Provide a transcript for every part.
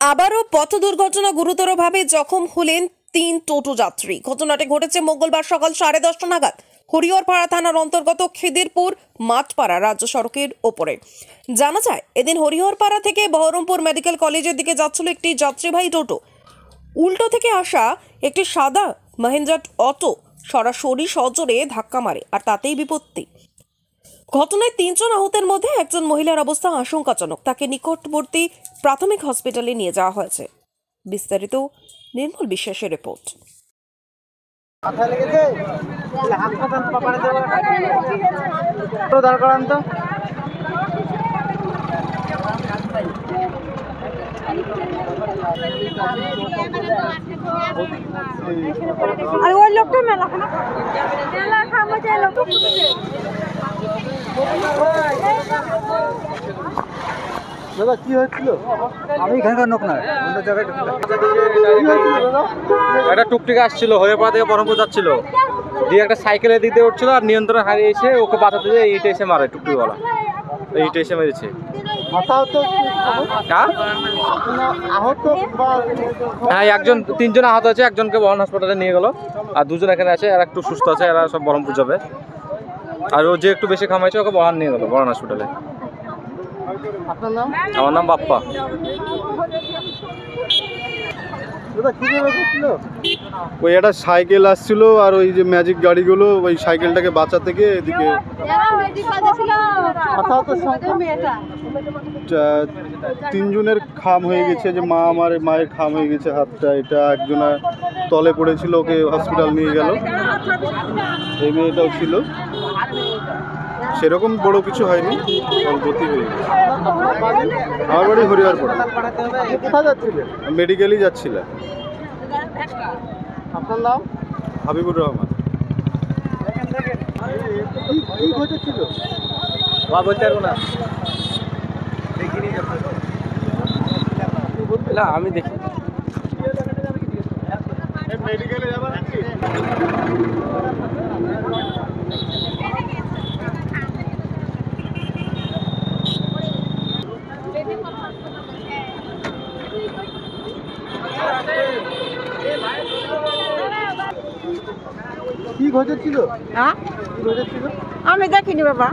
আবারও পথ দুর্ঘটনা গুরুতরভাবে জখম হলেন 3 টোটো যাত্রী। ঘটনাটি ঘটেছে মঙ্গলবার সকাল 10:30 নাগাদ হরিহরপাড়া থানার অন্তর্গত খিদিরপুর মাঠপাড়া রাজ্য সড়কের ওপরে। জানা যায়, এদিন হরিহরপাড়া থেকে বহরমপুর মেডিকেল কলেজের দিকে যাচ্ছিল একটি যাত্রীবাহী টোটো। উল্টো থেকে আসা একটি সাদা মহিন্দ্রা অটো সরাসরি সজোরে ধাক্কা মারে, আর তাতেই বিপত্তি। ঘটনায় 3 জন আহতের মধ্যে একজন মহিলার অবস্থা আশঙ্কাজনক। তাকে নিকটবর্তী প্রাথমিক হসপিটালে নিয়ে যাওয়া হয়েছে। বিস্তারিত নির্মল বিশ্বাসের রিপোর্ট। আর ওই লোকটা মেলা খামো যে লোক দাদা কি হয়েছিল? আমি এখানকার লোক না, অন্য জায়গায় একটা টুকটুক আসছিল, হরিহরপাড়া থেকে বহরমপুর যাচ্ছিল, দিয়ে একটা সাইকেলের দিক দিয়ে উঠছিল, আর নিয়ন্ত্রণ হারিয়ে এসে ওকে বাঁচাতে যেয়ে এইটা এসে মারে, টুকটুকওয়ালা এইটা এসে মেরেছে। হ্যাঁ, 3জন আহত আছে, একজনকে বহরমপুর হাসপাতালে নিয়ে গেল, আর 2জন এখানে আছে, আর একটু সুস্থ আছে, এরা সব বহরমপুর যাবে। আর ও যে একটু বেশি খামাইছে ওকে বহরমপুর নিয়ে গেল, বহরমপুর হাসপাতালে। আমার নাম বাপ্পা। ওই একটা সাইকেল আসছিল, আর ওই যে ম্যাজিক গাড়িগুলো ওই সাইকেলটাকে বাঁচাতে গিয়ে এদিকে 3 জনের খাম হয়ে গেছে। যে মায়ের খাম হয়ে গেছে হাতটা, এটা একজনের তলে পড়েছিল, ওকে হসপিটাল নিয়ে গেল। এই মেয়েটাও ছিল, সেরকম বড় কিছু হয়নি, অল্পতি হয়ে গেছে। আমার বাড়ি হরিহরপাড়া। মেডিকেলই যাচ্ছিলাম। আপনার নাম? হাবিবুর রহমান। কি ঘটেছিল? বলতে পারবো না, না আমি দেখি। মেডিকেলে যাবেন নাকি? কি ঘটেছিল? হ্যাঁ, আমি দেখিনি বাবা।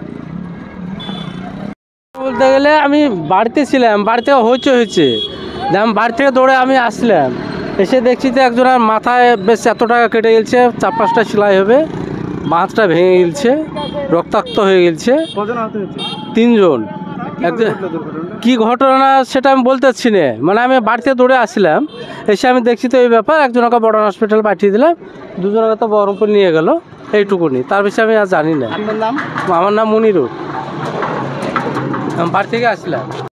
বলতে গেলে আমি বাড়িতে ছিলাম, বাড়িতে হয়েছে আমি বাড়ি থেকে দৌড়ে আমি আসলাম, এসে দেখছি তো একজনের মাথায় বেশ এত টাকা কেটে গেছে, 4-5টা সেলাই হবে, বাঁধটা ভেঙে গেছে, রক্তাক্ত হয়ে গেছে। 3 জন। কি ঘটনা সেটা আমি বলতে পারছি না, মানে আমি বাড়িতে দৌড়ে আসলাম, এসে আমি দেখছি তো এই ব্যাপার। একজনকে বড় হসপিটাল পাঠিয়ে দিলাম, 2জনকে তো বহরমপুর নিয়ে গেল, এইটুকুনি, তার বেশি আমি আর জানি না। আপনার নাম? আমার নাম মনিরুল, আমি বাড়ি থেকে আসলাম।